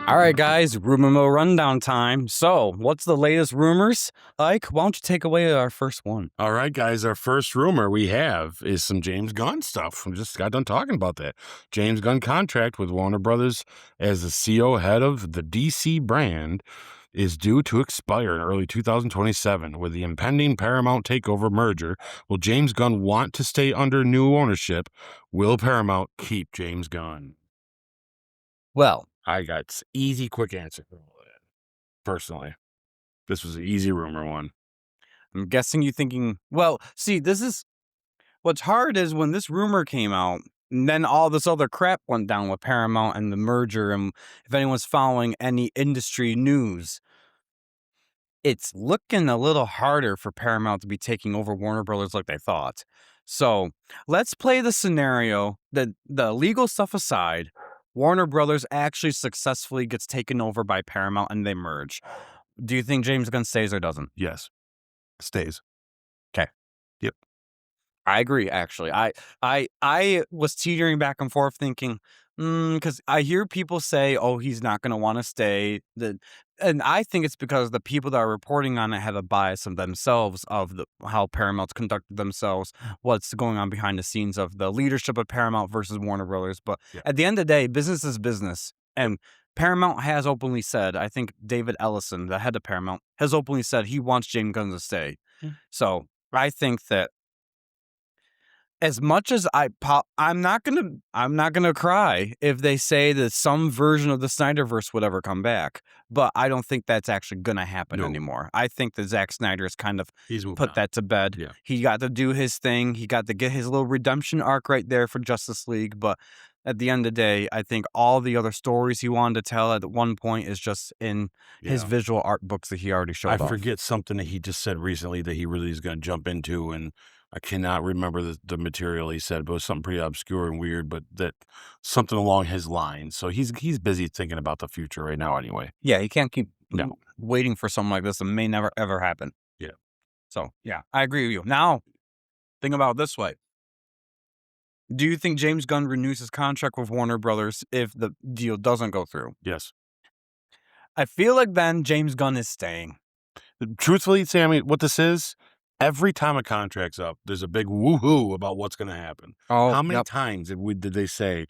All right, guys, Rumormill rundown time. So, what's the latest rumors? Ike, why don't you take away our first one? All right, guys, our first rumor we have is some James Gunn stuff. We just got done talking about that. James Gunn contract with Warner Brothers as the CEO head of the DC brand is due to expire in early 2027. With the impending Paramount takeover merger, will James Gunn want to stay under new ownership? Will Paramount keep James Gunn? Well, I got easy, quick answer for all that. Personally, this was an easy rumor one. I'm guessing you're thinking, well, see, this is what's hard is when this rumor came out, and then all this other crap went down with Paramount and the merger. And if anyone's following any industry news, it's looking a little harder for Paramount to be taking over Warner Brothers like they thought. So let's play the scenario that the legal stuff aside, Warner Brothers actually successfully gets taken over by Paramount and they merge. Do you think James Gunn stays or doesn't? Yes, stays. Okay. Yep. I agree, actually. I was teetering back and forth thinking, because I hear people say, oh, he's not going to want to stay. And I think it's because the people that are reporting on it have a bias of themselves of how Paramount's conducted themselves, what's going on behind the scenes of the leadership of Paramount versus Warner Brothers. But at the end of the day, business is business. And Paramount has openly said, I think David Ellison, the head of Paramount, has openly said he wants James Gunn to stay. So I think that as much as I'm not gonna cry if they say that some version of the Snyderverse would ever come back, but I don't think that's actually gonna happen anymore. I think that Zack Snyder has kind of put that to bed. Yeah. He got to do his thing. He got to get his little redemption arc right there for Justice League. But at the end of the day, I think all the other stories he wanted to tell at one point is just in his visual art books that he already showed off. I forget something that he just said recently that he really is going to jump into, and I cannot remember the material he said, but it was something pretty obscure and weird, but that something along his lines. So he's busy thinking about the future right now anyway. Yeah, he can't keep waiting for something like this that may never, ever happen. Yeah. So, yeah, I agree with you. Now, think about it this way. Do you think James Gunn renews his contract with Warner Brothers if the deal doesn't go through? Yes. I feel like then James Gunn is staying. Truthfully, Sammy, what this is, every time a contract's up, there's a big woohoo about what's going to happen. How many times did they say,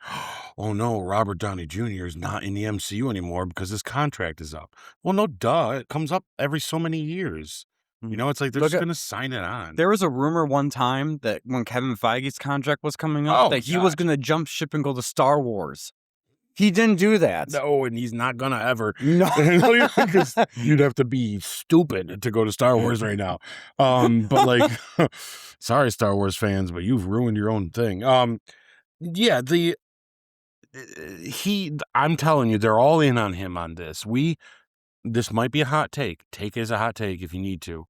oh no, Robert Downey Jr. is not in the MCU anymore because his contract is up? Well, no, duh. It comes up every so many years. You know, it's like they're just going to sign it on. There was a rumor one time that when Kevin Feige's contract was coming up, that he was going to jump ship and go to Star Wars. He didn't do that. No, and he's not going to ever. No. Because you'd have to be stupid to go to Star Wars right now. But like, sorry, Star Wars fans, but you've ruined your own thing. Yeah, I'm telling you, they're all in on him on this. This might be a hot take. Take it as a hot take if you need to.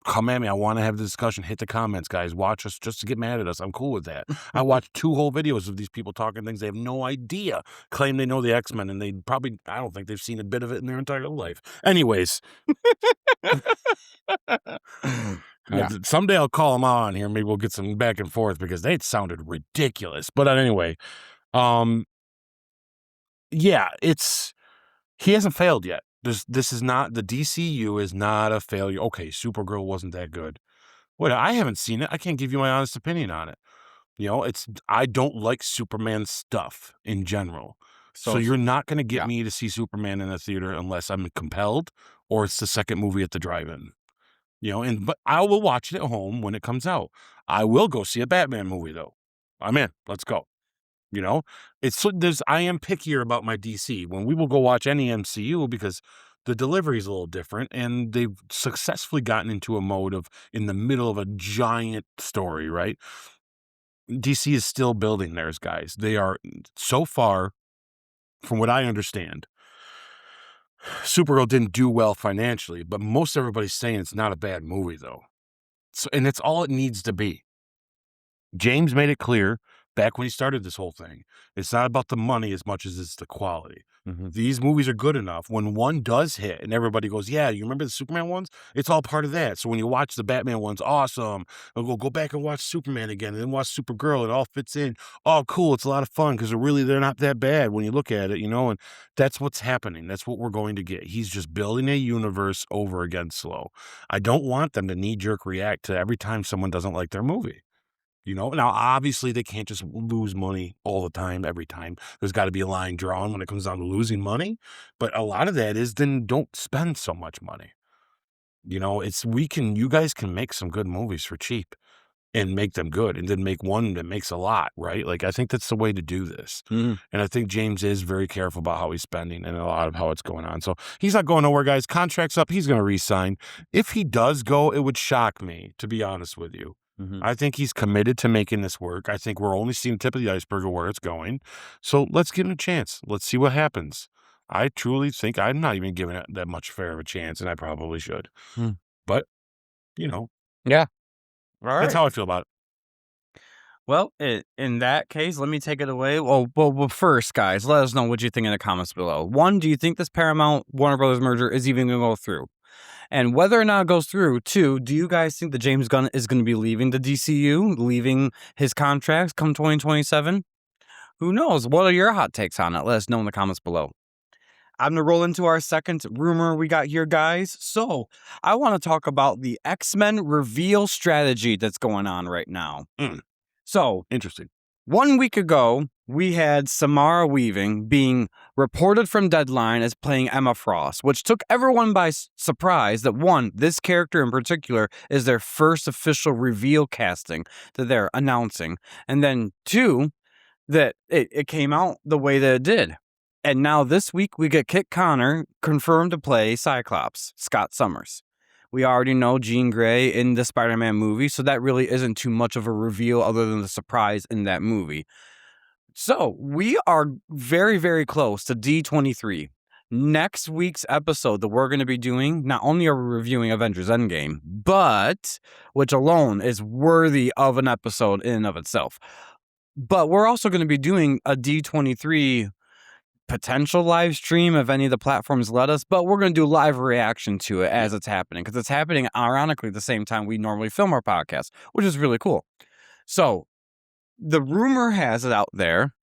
Come at me. I want to have the discussion. Hit the comments, guys. Watch us just to get mad at us. I'm cool with that. I watched 2 whole videos of these people talking things they have no idea. Claim they know the X-Men, and I don't think they've seen a bit of it in their entire life. Anyways. Someday I'll call them on here. Maybe we'll get some back and forth because they sounded ridiculous. But anyway, yeah, he hasn't failed yet. This is not, the DCU is not a failure. Okay, Supergirl wasn't that good. What, I haven't seen it. I can't give you my honest opinion on it. You know, I don't like Superman stuff in general. So you're not going to get me to see Superman in the theater unless I'm compelled or it's the second movie at the drive-in. You know, but I will watch it at home when it comes out. I will go see a Batman movie though. I'm in. Let's go. You know, I am pickier about my DC when we will go watch any MCU because the delivery is a little different and they've successfully gotten into a mode of in the middle of a giant story, right? DC is still building theirs, guys. They are, so far, from what I understand, Supergirl didn't do well financially, but most everybody's saying it's not a bad movie though. And it's all it needs to be. James made it clear back when he started this whole thing. It's not about the money as much as it's the quality. Mhm. These movies are good enough. When one does hit and everybody goes, yeah, you remember the Superman ones? It's all part of that. So when you watch the Batman ones, awesome. I'll go back and watch Superman again and then watch Supergirl. It all fits in. Oh, cool. It's a lot of fun because they're not that bad when you look at it, and that's what's happening. That's what we're going to get. He's just building a universe over again slow. I don't want them to knee jerk react to every time someone doesn't like their movie. Now obviously they can't just lose money all the time, every time. There's got to be a line drawn when it comes down to losing money. But a lot of that is then don't spend so much money. You guys can make some good movies for cheap and make them good and then make one that makes a lot, right? Like, I think that's the way to do this. Mhm. And I think James is very careful about how he's spending and a lot of how it's going on. So he's not going nowhere, guys. Contract's up. He's going to re-sign. If he does go, it would shock me, to be honest with you. Mhm. I think he's committed to making this work. I think we're only seeing the tip of the iceberg of where it's going. So let's give him a chance. Let's see what happens. I truly think I'm not even giving it that much fair of a chance, and I probably should. Hmm. But, you know, Yeah. All that's right. how I feel about it. Well, in that case, let me take it away. Well, first, guys, let us know what you think in the comments below. One, do you think this Paramount Warner Brothers merger is even going to go through? And whether or not it goes through, two, do you guys think that James Gunn is going to be leaving the DCU, leaving his contracts come 2027? Who knows? What are your hot takes on it? Let us know in the comments below. I'm going to roll into our second rumor we got here, guys. So I want to talk about the X-Men reveal strategy that's going on right now. Mm, So interesting. 1 week ago, we had Samara Weaving being reported from Deadline as playing Emma Frost, which took everyone by surprise that one, this character in particular is their first official reveal casting that they're announcing. And then two, that it came out the way that it did. And now this week we get Kit Connor confirmed to play Cyclops, Scott Summers. We already know Jean Grey in the Spider-Man movie, so that really isn't too much of a reveal other than the surprise in that movie. So we are very, very close to D23. Next week's episode that we're going to be doing, not only are we reviewing Avengers Endgame, but which alone is worthy of an episode in and of itself. But we're also going to be doing a D23 potential live stream if any of the platforms let us, but we're going to do live reaction to it as it's happening because it's happening ironically at the same time we normally film our podcast, which is really cool. So the rumor has it out there,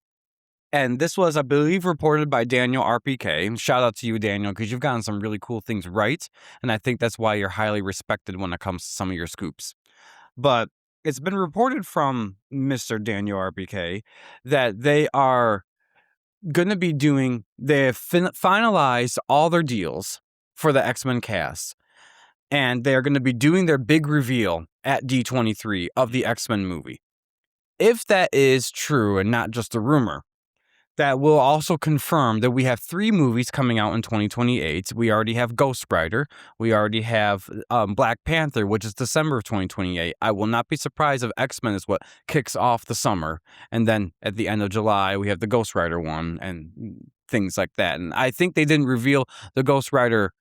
and this was, I believe, reported by Daniel RPK. Shout out to you, Daniel, because you've gotten some really cool things right, and I think that's why you're highly respected when it comes to some of your scoops. But it's been reported from Mr. Daniel RPK that they are going to be they have finalized all their deals for the X-Men cast, and they're going to be doing their big reveal at D23 of the X-Men movie. If that is true and not just a rumor, that will also confirm that we have 3 movies coming out in 2028. We already have Ghost Rider. We already have Black Panther, which is December of 2028. I will not be surprised if X-Men is what kicks off the summer. And then at the end of July, we have the Ghost Rider one and things like that. And I think they didn't reveal the Ghost Rider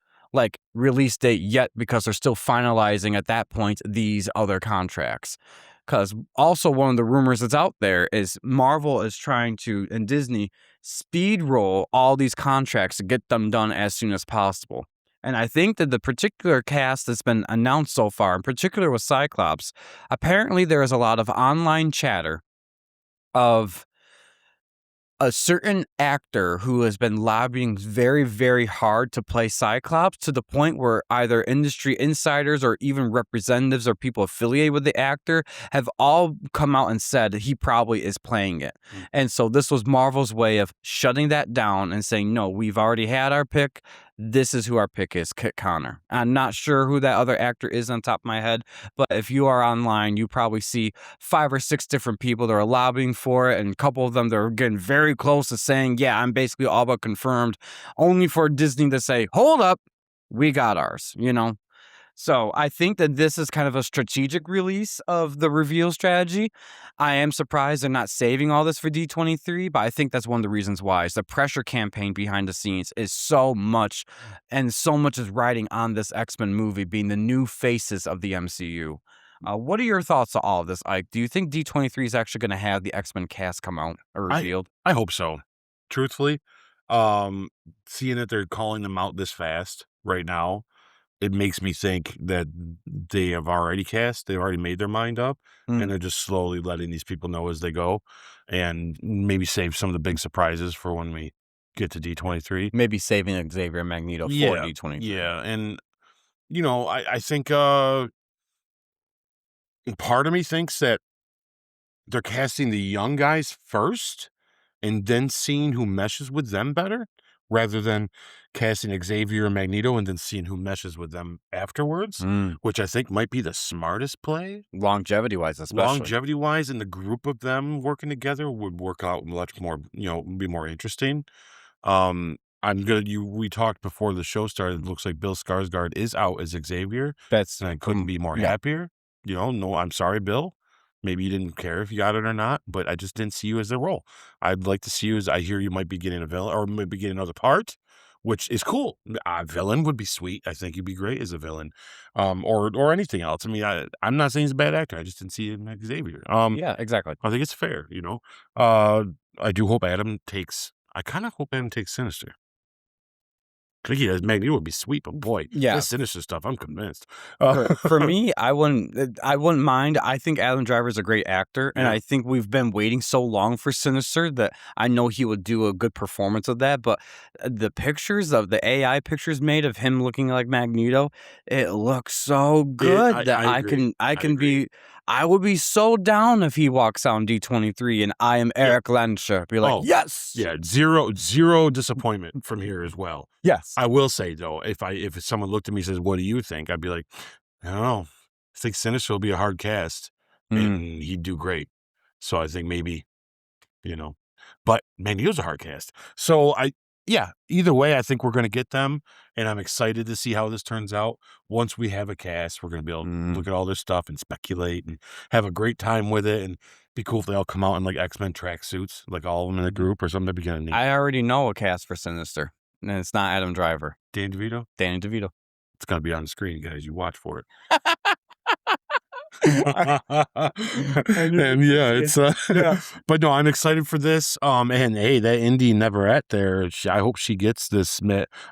release date yet because they're still finalizing at that point these other contracts. Because also one of the rumors that's out there is Marvel is trying to, and Disney, speed roll all these contracts to get them done as soon as possible. And I think that the particular cast that's been announced so far, in particular with Cyclops, apparently there is a lot of online chatter of a certain actor who has been lobbying very, very hard to play Cyclops to the point where either industry insiders or even representatives or people affiliated with the actor have all come out and said that he probably is playing it. And so this was Marvel's way of shutting that down and saying, no, we've already had our pick. This is who our pick is, Kit Connor. I'm not sure who that other actor is on top of my head, but if you are online, you probably see 5 or 6 different people that are lobbying for it, and a couple of them that are getting very close to saying, yeah, I'm basically all but confirmed, only for Disney to say, hold up, we got ours, So I think that this is kind of a strategic release of the reveal strategy. I am surprised they're not saving all this for D23, but I think that's one of the reasons why. Is the pressure campaign behind the scenes is so much, and so much is riding on this X-Men movie being the new faces of the MCU. What are your thoughts on all of this? Like, do you think D23 is actually going to have the X-Men cast come out or I revealed? I hope so. Truthfully, um, seeing that they're calling them out this fast right now, it makes me think that they have already cast, they've already made their mind up, and Mm, they're just slowly letting these people know as they go, and maybe save some of the big surprises for when we get to D23. maybe saving Xavier and Magneto for Yeah, D23. yeah, and, I think, part of me thinks that they're casting the young guys first and then seeing who meshes with them better, rather than casting Xavier and Magneto and then seeing who meshes with them afterwards, Mm, which I think might be the smartest play. longevity-wise, especially. Longevity-wise, and the group of them working together would work out much more, be more interesting. We talked before the show started, it looks like Bill Skarsgård is out as Xavier, That's and I couldn't be more yeah. happier. No, I'm sorry, Bill. Maybe you didn't care if you got it or not, but I just didn't see you as the role. I'd like to see you as, I hear you might be getting a villain or maybe getting another part, which is cool. A villain would be sweet. I think you'd be great as a villain, or anything else. I mean, I'm not saying he's a bad actor. I just didn't see him as Xavier. Yeah, exactly. I think it's fair. Uh, I do hope Adam takes. I kind of hope Adam takes Sinister. I think he does. Magneto would be sweet, but boy, Yeah. this Sinister stuff, I'm convinced. For me, I wouldn't mind. I think Adam Driver's a great actor, and Yeah. I think we've been waiting so long for Sinister that I know he would do a good performance of that. But the pictures of the AI pictures made of him looking like Magneto, it looks so good that I I agree. can I I can agree. be I would be so down if he walks on D23 and I am Yeah. Eric Lenscher. Be like, Oh, yes, yeah. Zero disappointment from here as well. yes. I will say though, if someone looked at me and says, "What do you think?" I'd be like, I don't know. I think Sinister will be a hard cast, Mm, and he'd do great. So I think maybe, you know, but Magneto's a hard cast. So yeah, either way, I think we're going to get them, and I'm excited to see how this turns out. Once we have a cast, we're going to be able to mm, look at all this stuff and speculate and have a great time with it. And be cool if they all come out in like X-Men tracksuits, like all of them in the mhm. group or something. That'd be kind of neat. I already know a cast for Sinister, and it's not Adam Driver. Dan DeVito, Danny DeVito. it's going to be on the screen, guys. You watch for it. I I need to And yeah, see it. it's Yeah. but no, I'm excited for this. And hey, that indie Neverette there, I hope she gets this.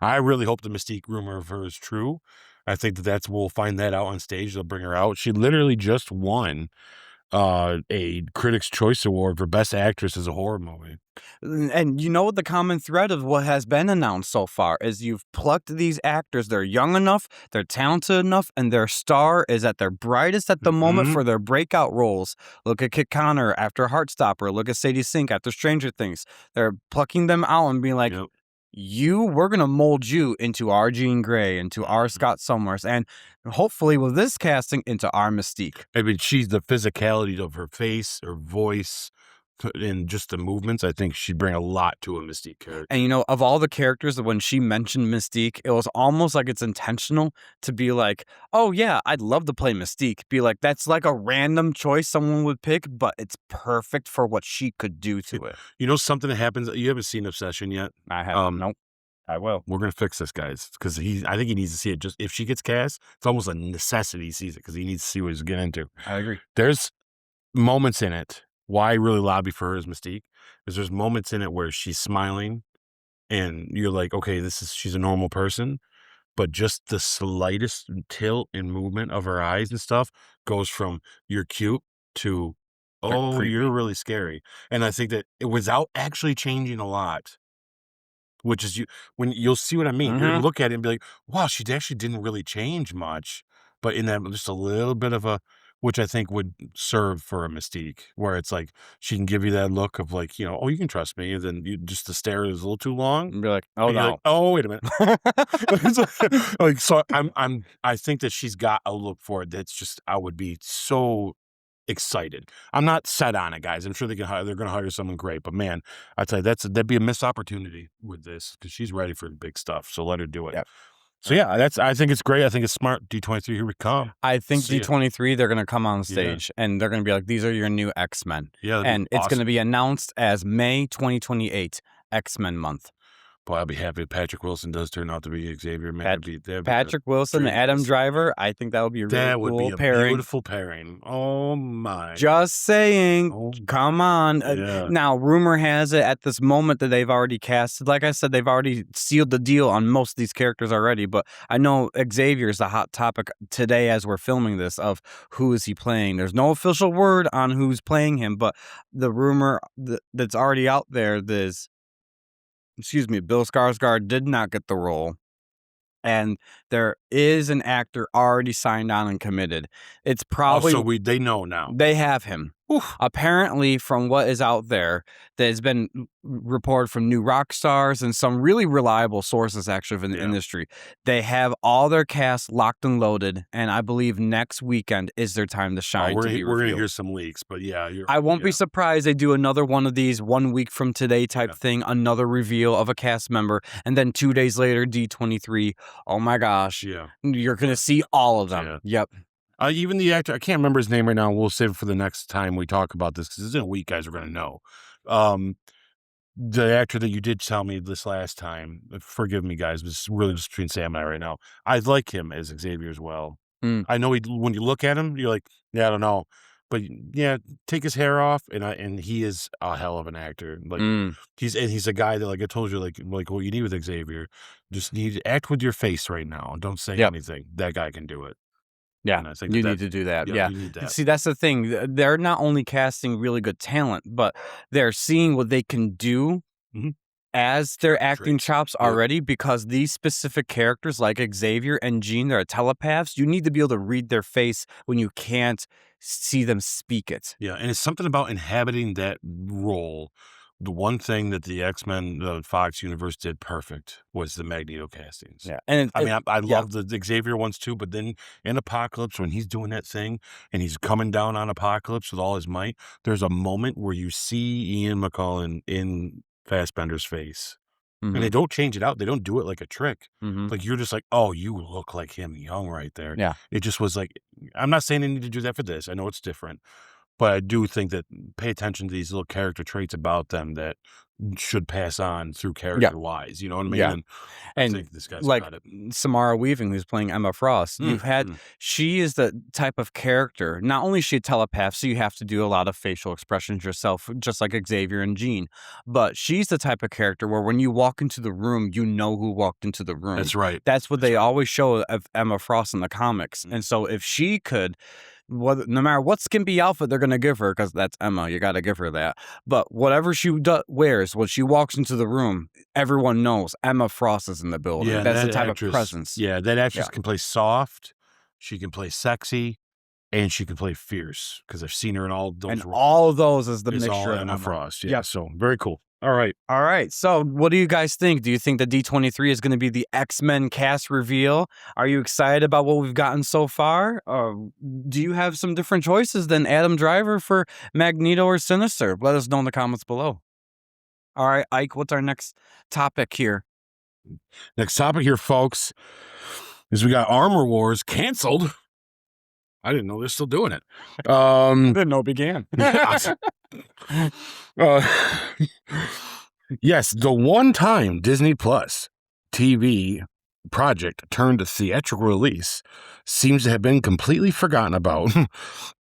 I really hope the Mystique rumor of her is true. I think we'll find that out on stage. They'll bring her out. She literally just won a Critics' Choice Award for Best Actress as a horror movie. And you know what the common thread of what has been announced so far is you've plucked these actors. They're young enough, they're talented enough, and their star is at their brightest at the moment Hmm. for their breakout roles. Look at Kit Connor after Heartstopper. Look at Sadie Sink after Stranger Things. They're plucking them out and being like, Yep. we're gonna mold you into our Jean Grey, into our Mhm. Scott Summers, and hopefully with this casting into our Mystique. I mean, she's the physicality of her face, her voice, and just the movements. I think she'd bring a lot to a Mystique And character. of all the characters, when she mentioned Mystique, it was almost like it's intentional to be like, "Oh yeah, I'd love to play Mystique." Be like, that's like a random choice someone would pick, but it's perfect for what she could do to it. Something that happens. You haven't seen Obsession yet. I have Um, nope. I will. we're gonna fix this, guys, because I think he needs to see it. Just if she gets cast, it's almost a necessity he sees it because he needs to see what he's getting into. I agree. There's moments in it. Why I really lobby for her as Mystique is there's moments in it where she's smiling and you're like, okay, she's a normal person, but just the slightest tilt and movement of her eyes and stuff goes from you're cute to They're oh, you're creepy. really scary. And I think that without actually changing a lot, which is when you'll see what I mean. You're Mm-hmm. look at it and be like, wow, she actually didn't really change much. But in that just a little bit of which I think would serve for a Mystique, where it's like she can give you that look of like, oh, you can trust me. And then the stare is a little too long. Be like, oh And you're like, no. oh, wait a minute. Like, so I think that she's got a look for it. That's just, I would be so excited. I'm not set on it, guys. I'm sure they're going to hire someone great, but man, I tell you, that'd be a missed opportunity with this because she's ready for the big stuff. So let her do it. Yeah. So yeah, I think it's great. I think it's smart. D23, here we come. I think See ya. D23, they're gonna come on Yeah. stage and they're gonna be like, these are your new X-Men. Yeah, that'd be And it's gonna awesome. be announced as May 2028, X-Men month. Boy, I'll be happy if Patrick Wilson does turn out to be Xavier. Man, that'd be a Patrick Wilson, dream Adam cast. Driver, I think that would be a really That would be cool a pairing. beautiful pairing. Oh my. Just saying, Oh, come on. yeah. Now, rumor has it at this moment that they've already casted. Like I said, they've already sealed the deal on most of these characters already. But I know Xavier is the hot topic today as we're filming this of who is he playing. There's no official word on who's playing him, but the rumor that's already out there is, Bill Skarsgård did not get the role. And there is an actor already signed on and committed. It's probably So they know now. they have him. Oof. Apparently, from what is out there, that has been reported from New Rock Stars and some really reliable sources, actually, in the industry. They have all their cast locked and loaded, and I believe next weekend is their time to shine. We're going to hear some leaks, but yeah. I won't be surprised they do another one of these 1 week from today type thing, another reveal of a cast member, and then 2 days later, D23. Oh my gosh. Yeah. You're going to see all of them. Yeah. Yep. Even the actor, I can't remember his name right now. We'll save it for the next time we talk about this because it's in a week, guys are going to know. The actor that you did tell me this last time, forgive me, guys, but it's really just between Sam and I right now. I like him as Xavier as well. I know when you look at him, you're like, yeah, I don't know. But yeah, take his hair off, and he is a hell of an actor. Like he's a guy that, like I told you, like what you need with Xavier, just need to act with your face right now. Don't say anything. That guy can do it. Yeah, and I think you need to do that. Yeah. you need that. See, that's the thing. They're not only casting really good talent, but they're seeing what they can do as their acting chops already, because these specific characters like Xavier and Jean, they're telepaths. You need to be able to read their face when you can't see them speak it. Yeah, and it's something about inhabiting that role. The one thing that the X-Men, the Fox universe did perfect was the Magneto castings. Yeah, and I mean, I love the Xavier ones too, but then in Apocalypse, when he's doing that thing and he's coming down on Apocalypse with all his might, there's a moment where you see Ian McKellen in Fassbender's face. And they don't change it out. They don't do it like a trick. Like, you're just like, oh, you look like him young right there. Yeah. It just was like, I'm not saying I need to do that for this. I know it's different. But I do think that pay attention to these little character traits about them that should pass on through character-wise. You know what I mean? Yeah. And I think this guy's like got it. Samara Weaving, who's playing Emma Frost, she is the type of character. Not only is she a telepath, so you have to do a lot of facial expressions yourself, just like Xavier and Jean, but she's the type of character where when you walk into the room, you know who walked into the room. That's right. That's what they always show of Emma Frost in the comics. And so if she could, no matter what skimpy outfit they're going to give her, because that's Emma, you got to give her that. But whatever she wears, when she walks into the room, everyone knows Emma Frost is in the building. Yeah, that's that the type actress, of presence. Yeah, that actress can play soft, she can play sexy, and she can play fierce, because I've seen her in all those roles. All of those is the It's mixture all of Emma Frost. Yeah, so very cool. All right. So what do you guys think? Do you think the D23 is going to be the X-Men cast reveal? Are you excited about what we've gotten so far? Do you have some different choices than Adam Driver for Magneto or Sinister? Let us know in the comments below. All right, Ike, what's our next topic here? Next topic here, folks, is we got Armor Wars canceled. I didn't know they're still doing it. Didn't know it began. Yes, the one-time Disney Plus TV project turned to theatrical release seems to have been completely forgotten about.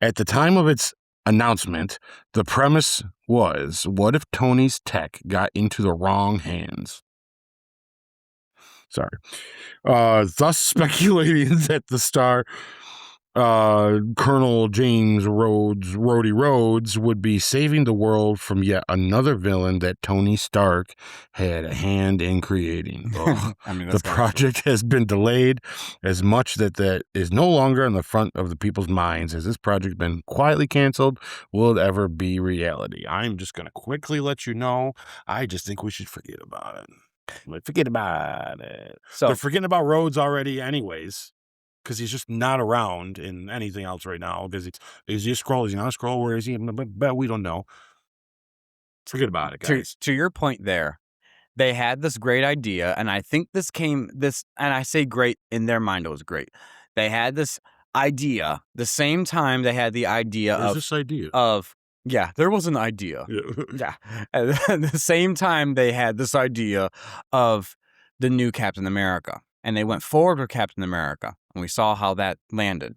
At the time of its announcement, the premise was, what if Tony's tech got into the wrong hands? Sorry. Thus speculating that the star Colonel James Rhodey Rhodes would be saving the world from yet another villain that Tony Stark had a hand in creating. I mean, the project has been delayed as much that is no longer on the front of the people's minds. Has this project been quietly canceled? Will it ever be reality? I'm just going to quickly let you know, I just think we should forget about it. Forget about it. So they're forgetting about Rhodes already anyways, because he's just not around in anything else right now. Because is he a Skrull? Is he not a Skrull? Where is he? But we don't know. Forget about it, guys. To your point there, they had this great idea, and I think and I say great, in their mind it was great. They had this idea, the same time they had the idea Where's this idea? of Yeah, there was an idea. Yeah. Yeah. At the same time, they had this idea of the new Captain America, and they went forward with Captain America, and we saw how that landed.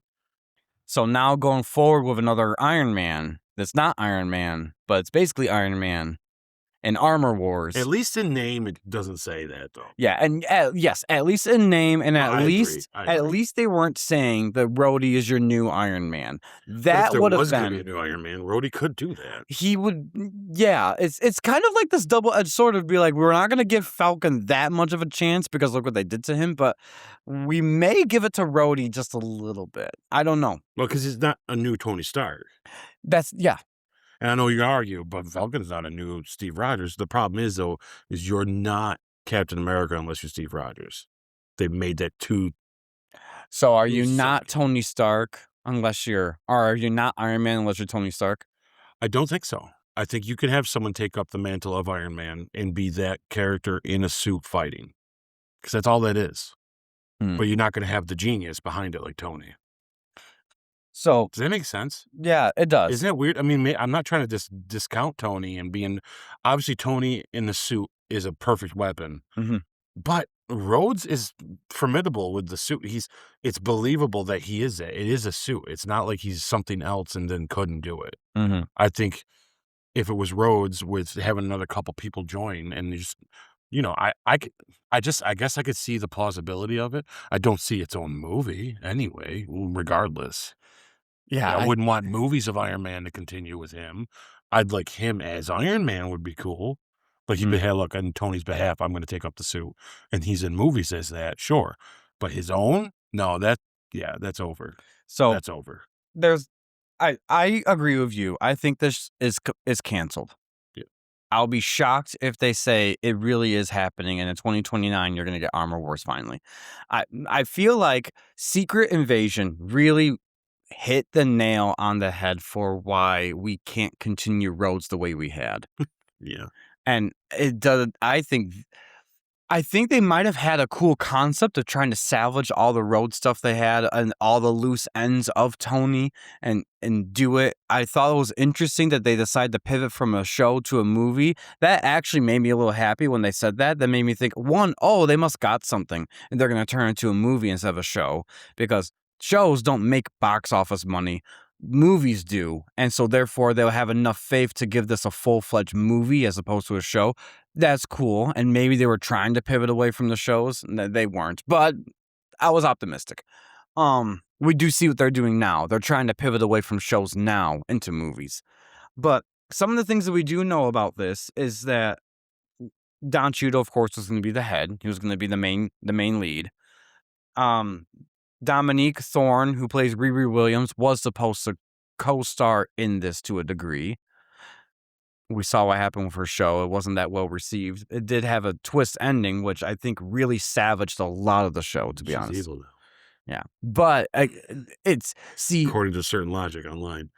So now going forward with another Iron Man that's not Iron Man, but it's basically Iron Man and Armor At Wars. least in name, it doesn't say that, though. Yeah, and yes, at least in name, and I agree, I at agree. least they weren't saying that Rhodey is your new Iron Man. But if That there would have was gonna be a been new Iron Man, Rhodey could do that. he would yeah, it's kind of like this double-edged sword of be like, we're not gonna give Falcon that much of a chance because look what they did to him, but we may give it to Rhodey just a little bit. I don't know. Well, because he's not a new Tony Stark. That's yeah. And I know you argue, but Falcon's not a new Steve Rogers. The problem is, though, is you're not Captain America unless you're Steve Rogers. They made that too So are you silly. not Tony Stark unless you're or are you not Iron Man unless you're Tony Stark? I don't think so. I think you could have someone take up the mantle of Iron Man and be that character in a suit fighting, because that's all that is. Hmm. But you're not going to have the genius behind it like Tony. So Does that make sense? yeah, it does. Isn't that weird? I mean, I'm not trying to discount Tony and being obviously Tony in the suit is a perfect weapon, Mhm. but Rhodes is formidable with the suit. It's believable that he is it. It is a suit. It's not like he's something else and then couldn't do it. Mhm. I think if it was Rhodes with having another couple people join and just, I guess I could see the plausibility of it. I don't see its own movie anyway, regardless. Yeah, I wouldn't want movies of Iron Man to continue with him. I'd like him as Iron Man would be cool. Like he'd be, hey, look, on Tony's behalf, I'm going to take up the suit. And he's in movies as that, sure. But his own? No, that's over. So That's over. there's I agree with you. I think this is canceled. Yeah. I'll be shocked if they say it really is happening and in 2029 you're going to get Armor Wars finally. I feel like Secret Invasion really hit the nail on the head for why we can't continue Rhodes the way we had. Yeah. And it does I think they might have had a cool concept of trying to salvage all the road stuff they had and all the loose ends of Tony and do it. I thought it was interesting that they decided to pivot from a show to a movie. That actually made me a little happy when they said that. That made me think, one, oh, they must got something and they're going to turn it into a movie instead of a show because shows don't make box office money. Movies do. And so therefore they'll have enough faith to give this a full-fledged movie as opposed to a show. That's cool. And maybe they were trying to pivot away from the shows. They weren't. But I was optimistic. We do see what they're doing now. They're trying to pivot away from shows now into movies. But some of the things that we do know about this is that Don Cheadle, of course, was going to be the head. He was going to be the main lead. Dominique Thorne, who plays Riri Williams, was supposed to co-star in this to a degree. We saw what happened with her show. It wasn't that well received. It did have a twist ending, which I think really savaged a lot of the show, to be She's honest. evil now. Yeah. But see, according to certain logic online.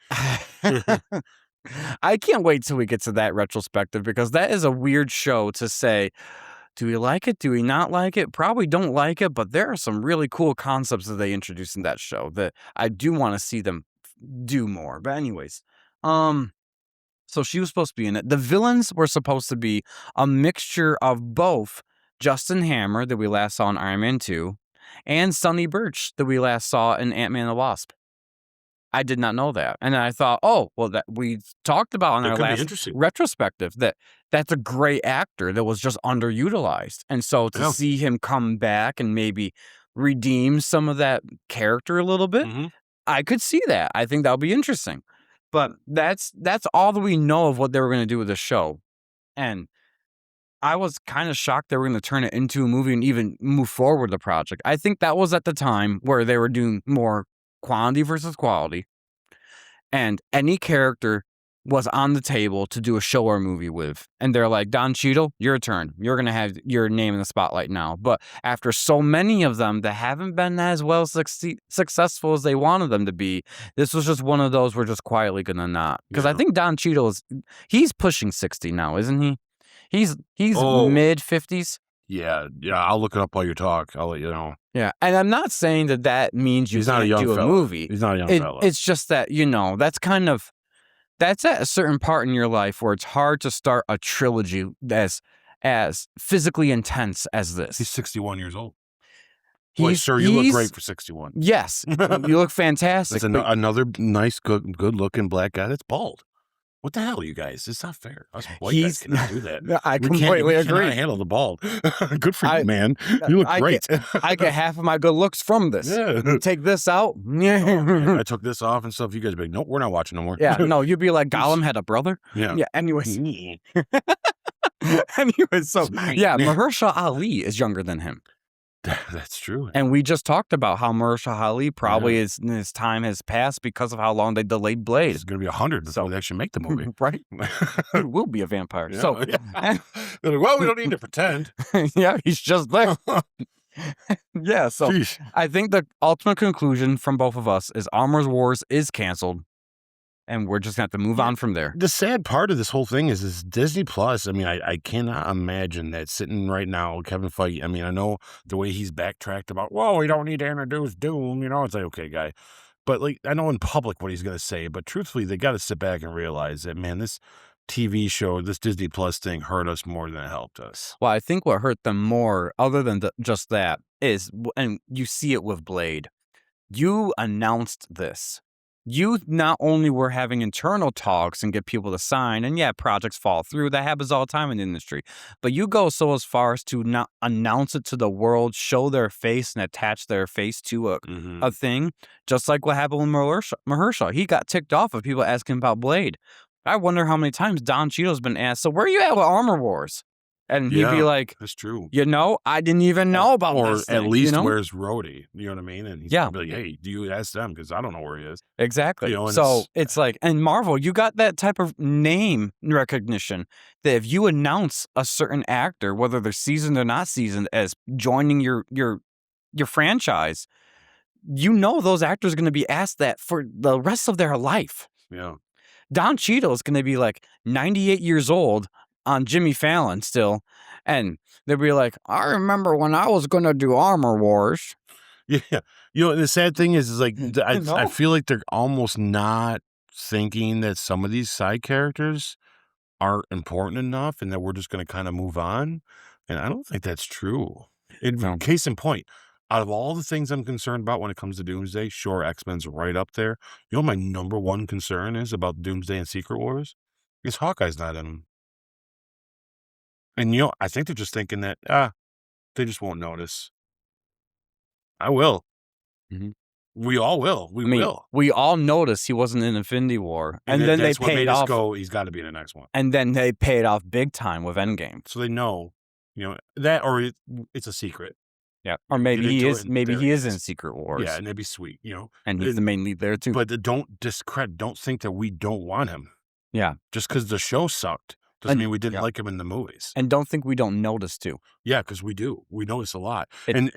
I can't wait till we get to that retrospective because that is a weird show to say, do we like it? Do we not like it? Probably don't like it, but there are some really cool concepts that they introduced in that show that I do want to see them do more. But anyways, so she was supposed to be in it. The villains were supposed to be a mixture of both Justin Hammer that we last saw in Iron Man 2 and Sonny Birch that we last saw in Ant-Man and the Wasp. I did not know that. And I thought, oh, well, that we talked about in our last retrospective that's a great actor that was just underutilized. And so to see him come back and maybe redeem some of that character a little bit, I could see that. I think that'll be interesting. But that's all that we know of what they were going to do with the show. And I was kind of shocked they were going to turn it into a movie and even move forward with the project. I think that was at the time where they were doing more quantity versus quality. And any character was on the table to do a show or movie with. And they're like, Don Cheadle, your turn. You're going to have your name in the spotlight now. But after so many of them that haven't been as well successful as they wanted them to be, this was just one of those we're just quietly going to not. Because I think Don Cheadle he's pushing 60 now, isn't he? He's mid-50s. Yeah, I'll look it up while you talk. I'll let you know. Yeah, and I'm not saying that means you can't do a movie. He's not a young fella. It's just that, that's kind of That's at a certain part in your life where it's hard to start a trilogy as physically intense as He's this. 61 years old. Boy, sir, you look great for 61. Yes, you look fantastic. That's another nice, good-looking black guy that's bald. What the hell, you guys? It's not fair. Us white guys cannot do that. I completely agree. Cannot handle the bald. Good for you, man. You look great. I get half of my good looks from this. Yeah. You take this out. I took this off and stuff. You guys be like, nope, we're not watching no more. Yeah, no, you'd be like, Gollum had a brother? Yeah. Anyways. Anyways, so, yeah, Mahershala Ali is younger than him. That's true. And we just talked about how Mahershala Ali probably his time has passed because of how long they delayed Blade. He's going to be 100 before they actually make the movie. Right? He will be a vampire. Yeah, So, yeah. They're like, well, we don't need to pretend. Yeah, he's just there. Yeah, so Jeez. I think the ultimate conclusion from both of us is Armor Wars is canceled, and we're just going to have to move on from there. The sad part of this whole thing is Disney Plus. I mean, I cannot imagine that sitting right now, Kevin Feige. I mean, I know the way he's backtracked about, well, we don't need to introduce Doom. You know, it's like, okay, guy. But like, I know in public what he's going to say, but truthfully, they got to sit back and realize that, man, this TV show, this Disney Plus thing hurt us more than it helped us. Well, I think what hurt them more, other than just that, is, and you see it with Blade, you announced this. You not only were having internal talks and get people to sign, and yeah, projects fall through. That happens all the time in the industry. But you go so as far as to not announce it to the world, show their face, and attach their face to a thing, just like what happened with Mahershala. He got ticked off of people asking about Blade. I wonder how many times Don Cheadle's been asked, so where are you at with Armor Wars? And he'd be like, that's true. You know, I didn't even know about this thing, at least you know? where's Rhodey? You know what I mean? And he's gonna be like, hey, do you ask them? Because I don't know where he is. Exactly. You know, so it's like, and Marvel, you got that type of name recognition that if you announce a certain actor, whether they're seasoned or not seasoned, as joining your franchise, you know those actors are going to be asked that for the rest of their life. Yeah. Don Cheadle is going to be like 98 years old on Jimmy Fallon still, and they'll be like, I remember when I was going to do Armor Wars. Yeah. You know, the sad thing is like, I feel like they're almost not thinking that some of these side characters aren't important enough and that we're just going to kind of move on. And I don't think that's true. Case in point, out of all the things I'm concerned about when it comes to Doomsday, sure, X-Men's right up there. You know, my number one concern is about Doomsday and Secret Wars is Hawkeye's not in them. And, you know, I think they're just thinking that, they just won't notice. I will. Mm-hmm. We all will. We will. We all noticed he wasn't in Infinity War. And then they paid off. He's got to be in the next one. And then they paid off big time with Endgame. So they know, you know, that, or it's a secret. Yeah. Or maybe he is. Maybe he is in Secret Wars. Yeah, and that'd be sweet, you know. And he's the main lead there too. But don't think that we don't want him. Yeah. Just because the show sucked doesn't mean we didn't like him in the movies. And don't think we don't notice too. Yeah, because we do. We notice a lot. And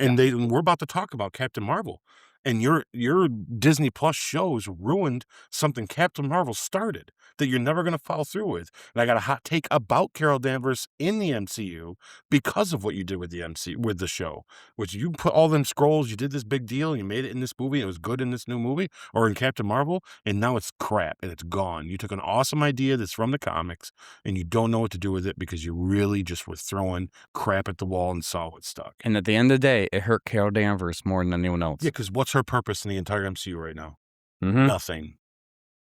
we're about to talk about Captain Marvel. And your Disney Plus shows ruined something Captain Marvel started that you're never going to follow through with. And I got a hot take about Carol Danvers in the MCU because of what you did with the show, which you put all them scrolls, you did this big deal, and you made it in this movie, and it was good in this new movie, or in Captain Marvel, and now it's crap, and it's gone. You took an awesome idea that's from the comics, and you don't know what to do with it because you really just were throwing crap at the wall and saw what stuck. And at the end of the day, it hurt Carol Danvers more than anyone else. Yeah, because what's her purpose in the entire MCU right now? Mm-hmm.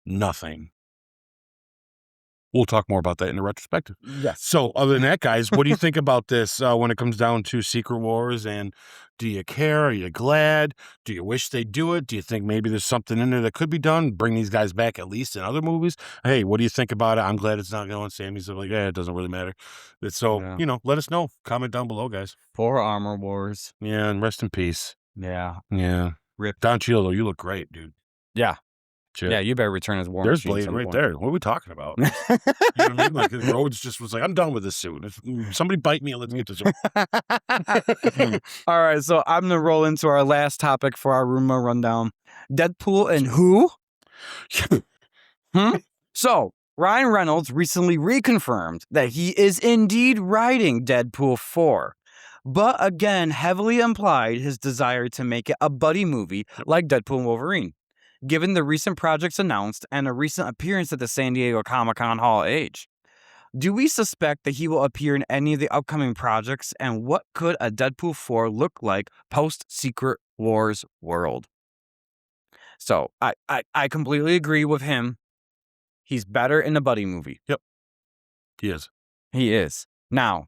Nothing. We'll talk more about that in the retrospective. Yes. So other than that, guys, what do you think about this when it comes down to Secret Wars? And do you care? Are you glad? Do you wish they do it? Do you think maybe there's something in there that could be done? Bring these guys back at least in other movies? Hey, what do you think about it? I'm glad it's not going. Sammy's like, yeah, it doesn't really matter. So, you know, let us know. Comment down below, guys. Poor Armor Wars. Yeah, and rest in peace. Yeah. Yeah. Rip. Don Cheadle, though, you look great, dude. Yeah. Shit. Yeah, you better return as War There's Machine Blade right there. What are we talking about? You know what I mean? Like, Rhodes just was like, I'm done with this suit. If somebody bite me, let's get this over. All right, so I'm going to roll into our last topic for our rumor rundown. Deadpool and who? So, Ryan Reynolds recently reconfirmed that he is indeed writing Deadpool 4. But again, heavily implied his desire to make it a buddy movie like Deadpool and Wolverine. given the recent projects announced and a recent appearance at the San Diego Comic-Con Hall of Age. Do we suspect that he will appear in any of the upcoming projects, and what could a Deadpool 4 look like post-Secret Wars world? So I completely agree with him. He's better in a buddy movie. Yep. He is. He is. Now,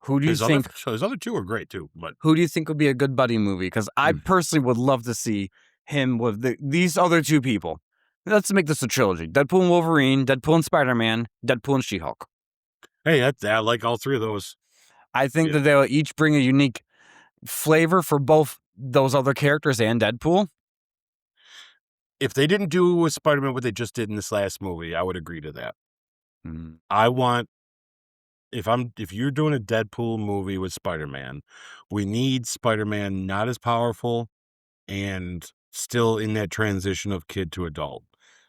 who do you think? His other two are great too, but Who do you think would be a good buddy movie? Because I personally would love to see him with these other two people. Let's make this a trilogy: Deadpool and Wolverine, Deadpool and Spider-Man, Deadpool and She-Hulk. hey, I like all three of those. I think that they'll each bring a unique flavor for both those other characters and Deadpool. If they didn't do with Spider-Man what they just did in this last movie, I would agree to that. I want if you're doing a Deadpool movie with Spider-Man, we need Spider-Man not as powerful and still in that transition of kid to adult.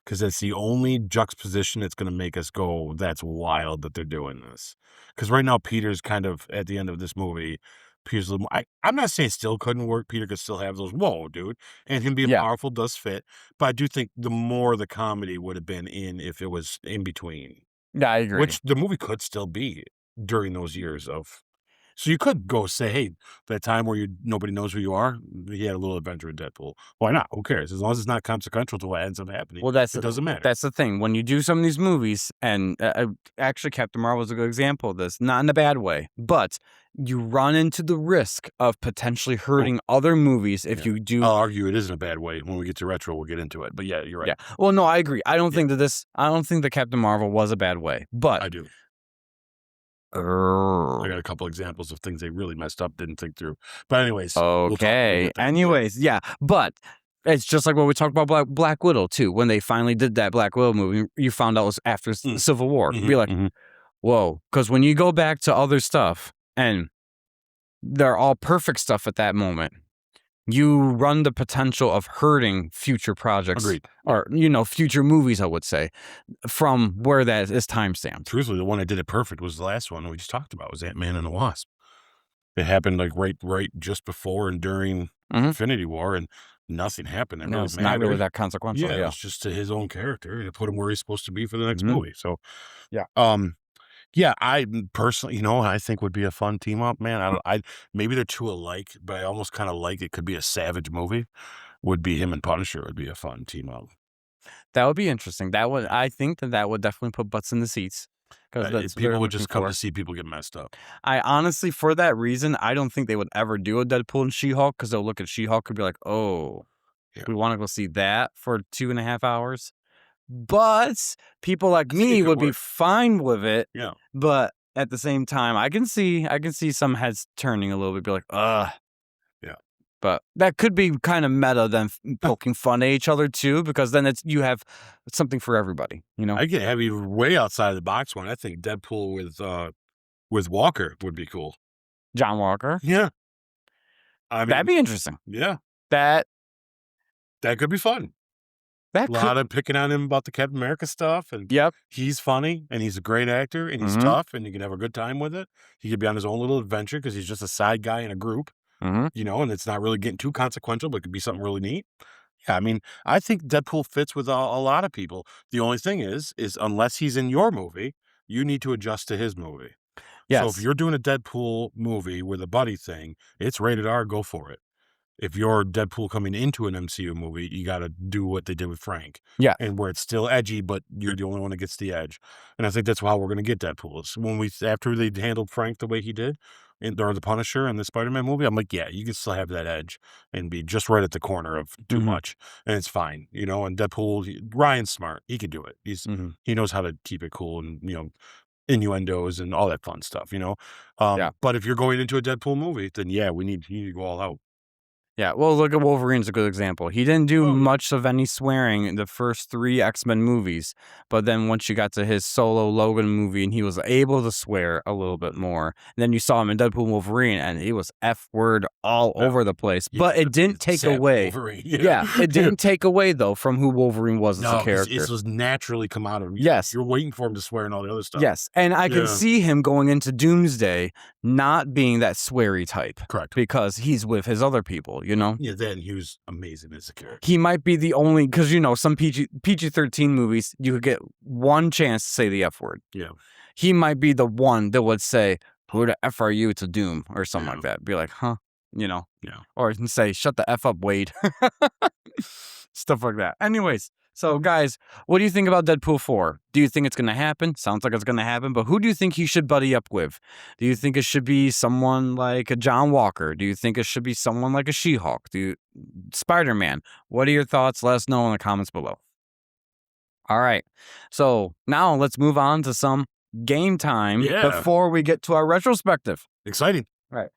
Because that's the only juxtaposition that's going to make us go, that's wild that they're doing this. Because right now, Peter's kind of, at the end of this movie, Peter's a little more, I'm not saying still couldn't work. Peter could still have those, whoa, dude. And him being powerful does fit. But I do think the more the comedy would have been in if it was in between. Yeah, I agree. Which the movie could still be during those years of. So you could go say, hey, that time where nobody knows who you are, he had a little adventure with Deadpool. Why not? Who cares? As long as it's not consequential to what ends up happening. Well, it doesn't matter. That's the thing. When you do some of these movies, and actually Captain Marvel is a good example of this, not in a bad way, but you run into the risk of potentially hurting other movies if you do. I'll argue it isn't a bad way. When we get to retro, we'll get into it. But yeah, you're right. Yeah. Well, no, I agree. I don't think that Captain Marvel was a bad way, but I do. I got a couple examples of things they really messed up, didn't think through. But anyways. Okay. Yeah. But it's just like what we talked about Black Widow too. When they finally did that Black Widow movie, you found out it was after Civil War. Be like, whoa. Because when you go back to other stuff and they're all perfect stuff at that moment, you run the potential of hurting future projects. Agreed. Or, future movies, I would say, from where that is timestamped. Truthfully, the one that did it perfect was the last one we just talked about, was Ant-Man and the Wasp. It happened like right just before and during Infinity War, and nothing happened. No, it's not really that consequential. Yeah, it's just to his own character to put him where he's supposed to be for the next movie. So, yeah. Yeah, I personally, I think would be a fun team up, man. I maybe they're too alike, but I almost kind of like it could be a Savage movie. Would be him and Punisher would be a fun team up. That would be interesting. I think that would definitely put butts in the seats, because people would just come to see people get messed up. I honestly, for that reason, I don't think they would ever do a Deadpool and She-Hulk, because they'll look at She-Hulk and be like, oh, we want to go see that for 2.5 hours. But people like me would be fine with it. Yeah. But at the same time, I can see some heads turning a little bit, be like, ugh. Yeah. But that could be kind of meta, then poking fun at each other too, because then you have something for everybody. I get heavy way outside of the box one. I think Deadpool with Walker would be cool. John Walker. Yeah. That'd be interesting. Yeah. That could be fun. A lot of picking on him about the Captain America stuff, and he's funny, and he's a great actor, and he's tough, and you can have a good time with it. He could be on his own little adventure because he's just a side guy in a group, and it's not really getting too consequential, but it could be something really neat. Yeah, I think Deadpool fits with a lot of people. The only thing is unless he's in your movie, you need to adjust to his movie. Yes. So if you're doing a Deadpool movie with a buddy thing, it's rated R, go for it. If you're Deadpool coming into an MCU movie, you got to do what they did with Frank. Yeah. And where it's still edgy, but you're the only one that gets the edge. And I think that's how we're going to get Deadpool. After they handled Frank the way he did, or the Punisher and the Spider-Man movie, I'm like, yeah, you can still have that edge and be just right at the corner of too much. And it's fine, and Deadpool, Ryan's smart. He can do it. He knows how to keep it cool and, innuendos and all that fun stuff, But if you're going into a Deadpool movie, then yeah, you need to go all out. Yeah, well, look at Wolverine's a good example. He didn't do much of any swearing in the first 3 X-Men movies, but then once you got to his solo Logan movie and he was able to swear a little bit more, and then you saw him in Deadpool and Wolverine and he was F-word all over the place, but it didn't take away. It didn't take away, though, from who Wolverine was as a character. It was naturally come out of him. Yes. You're waiting for him to swear and all the other stuff. Yes, and I can see him going into Doomsday not being that sweary type. Correct. Because he's with his other people, you know? Yeah, then he was amazing as a character. He might be the only, because, you know, some PG-13 movies, you could get one chance to say the F word. Yeah. He might be the one that would say, "Who the F are you?" to Doom or something Yeah. like that. Be like, huh? You know? Yeah. Or say, "Shut the F up, Wade." Stuff like that. Anyways, so guys, what do you think about Deadpool 4? Do you think it's going to happen? Sounds like it's going to happen, but who do you think he should buddy up with? Do you think it should be someone like a John Walker? Do you think it should be someone like a She-Hulk? Spider-Man? What are your thoughts? Let us know in the comments below. All right. So now let's move on to some game time Yeah. before we get to our retrospective. Exciting. Right.